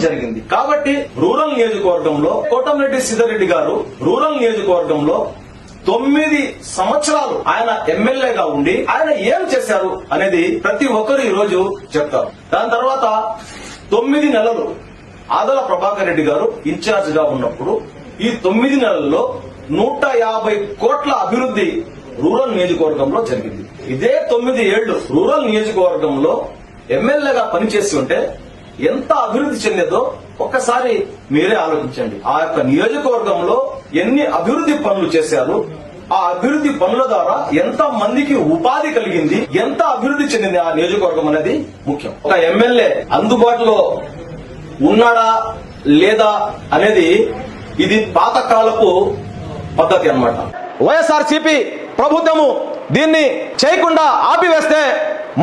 జరిగింది. కాబట్టి రూరల్ నియోజకవర్గంలో కోటంరెడ్డి శ్రీధర్ రెడ్డి గారు రూరల్ నియోజకవర్గంలో 9 సంవత్సరాలు ఆయన ఎమ్మెల్యేగా ఉండి ఆయన ఏం చేశారు అనేది ప్రతి ఒక్కరు ఈ రోజు చెప్తారు. దాని తర్వాత 9 నెలలు ఆదల ప్రభాకర్ రెడ్డి గారు ఇన్ఛార్జ్ గా ఉన్నప్పుడు ఈ 9 నెలల్లో 150 కోట్ల అభివృద్ధి రూరల్ నియోజకవర్గంలో జరిగింది. ఇదే 9 ఏళ్లు రూరల్ నియోజకవర్గంలో ఎమ్మెల్యేగా పనిచేసి ఉంటే ఎంత అభివృద్ధి చెందేదో ఒక్కసారి మీరే ఆలోచించండి. ఆ యొక్క నియోజకవర్గంలో ఎన్ని అభివృద్ధి పనులు చేశారు, ఆ అభివృద్ధి పనుల ద్వారా ఎంత మందికి ఉపాధి కలిగింది, ఎంత అభివృద్ధి చెందింది ఆ నియోజకవర్గం అనేది ముఖ్యం. ఒక ఎమ్మెల్యే అందుబాటులో ఉన్నాడా లేదా అనేది ఇది పాతకాలపు పద్ధతి అన్నమాట. వైఎస్ఆర్సీపీ ప్రభుత్వము దీన్ని చేయకుండా ఆపివేస్తే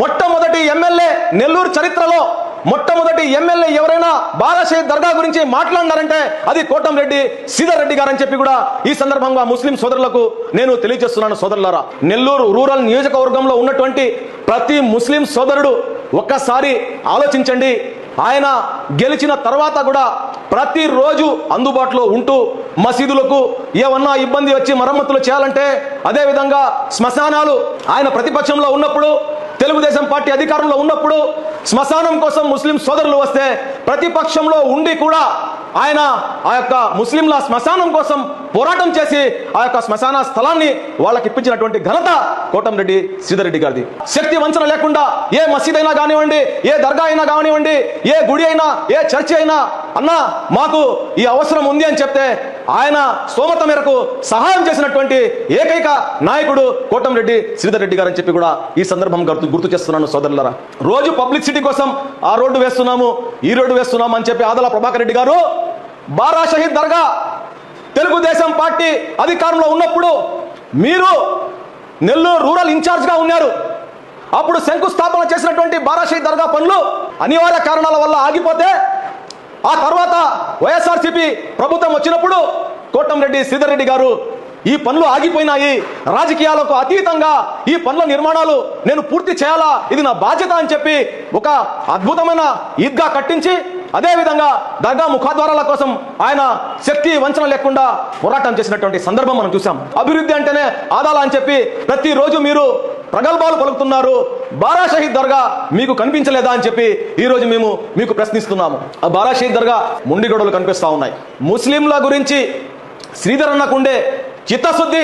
మొట్టమొదటి ఎమ్మెల్యే నెల్లూరు చరిత్రలో మొట్టమొదటి ఎమ్మెల్యే ఎవరైనా బారాషహీద్ దర్గా గురించి మాట్లాడినారంటే అది కోటంరెడ్డి శ్రీధర్ రెడ్డి గారని చెప్పి కూడా ఈ సందర్భంగా ముస్లిం సోదరులకు నేను తెలియజేస్తున్నాను. సోదరులారా, నెల్లూరు రూరల్ నియోజకవర్గంలో ఉన్నటువంటి ప్రతి ముస్లిం సోదరుడు ఒక్కసారి ఆలోచించండి. ఆయన గెలిచిన తర్వాత కూడా ప్రతిరోజు అందుబాటులో ఉంటూ మసీదులకు ఏమన్నా ఇబ్బంది వచ్చి మరమ్మతులు చేయాలంటే, అదేవిధంగా శ్మశానాలు ఆయన ప్రతిపక్షంలో ఉన్నప్పుడు తెలుగుదేశం పార్టీ అధికారంలో ఉన్నప్పుడు శ్మశానం కోసం ముస్లిం సోదరులు వస్తే ప్రతిపక్షంలో ఉండి కూడా ఆయన ఆ యొక్క ముస్లింల శ్మశానం కోసం పోరాటం చేసి ఆ యొక్క శ్మశాన స్థలాన్ని వాళ్ళకి ఇప్పించినటువంటి ఘనత కోటంరెడ్డి శ్రీధర్ రెడ్డి గారిది. శక్తి వంచన లేకుండా ఏ మసీద్ అయినా కానివ్వండి, ఏ దర్గా అయినా కానివ్వండి, ఏ గుడి అయినా, ఏ చర్చి అయినా అన్నా మాకు ఈ అవసరం ఉంది అని చెప్తే ఆయన స్తోమత మేరకు సహాయం చేసినటువంటి ఏకైక నాయకుడు కోటంరెడ్డి శ్రీధర్ రెడ్డి గారు అని చెప్పి కూడా ఈ సందర్భం గుర్తు చేస్తున్నాను. సోదరులారా, రోజు పబ్లిసిటీ కోసం ఆ రోడ్డు వేస్తున్నాము, ఈ రోడ్డు వేస్తున్నాము అని చెప్పి ఆదల ప్రభాకర్ రెడ్డి గారు బారాషహీద్ దర్గా తెలుగుదేశం పార్టీ అధికారంలో ఉన్నప్పుడు మీరు నెల్లూరు రూరల్ ఇన్ఛార్జ్ గా ఉన్నారు. అప్పుడు శంకుస్థాపన చేసినటువంటి బారాషహీద్ దర్గా పనులు అనివార్య కారణాల వల్ల ఆగిపోతే ఆ తర్వాత వైఎస్ఆర్సీపీ ప్రభుత్వం వచ్చినప్పుడు కోటంరెడ్డి శ్రీధర్ రెడ్డి గారు ఈ పనులు ఆగిపోయినాయి, రాజకీయాలకు అతీతంగా ఈ పనుల నిర్మాణాలు నేను పూర్తి చేయాలా, ఇది నా బాధ్యత అని చెప్పి ఒక అద్భుతమైన ఈద్గా కట్టించి అదేవిధంగా దర్గా ముఖద్వారాల కోసం ఆయన శక్తి వంచన లేకుండా పోరాటం చేసినటువంటి సందర్భం మనం చూసాం. అభివృద్ధి అంటేనే ఆదాల అని చెప్పి ప్రతిరోజు మీరు ప్రగల్భాలు పలుకుతున్నారు. బారాషహీద్ దర్గా మీకు కనిపించలేదా అని చెప్పి ఈ రోజు మేము మీకు ప్రశ్నిస్తున్నాము. ఆ బారాషహీద్ దర్గా మొండి గొడవలు కనిపిస్తా ఉన్నాయి. ముస్లింల గురించి శ్రీధర్ అన్నకుండే చిత్తశుద్ధి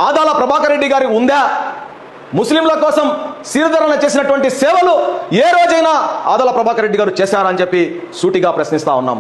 ఆదాల ప్రభాకర్ రెడ్డి గారికి ఉందా? ముస్లింల కోసం శ్రీధర్ అన్న చేసినటువంటి సేవలు ఏ రోజైనా ఆదల ప్రభాకర్ రెడ్డి గారు చేశారని చెప్పి సూటిగా ప్రశ్నిస్తా ఉన్నాము.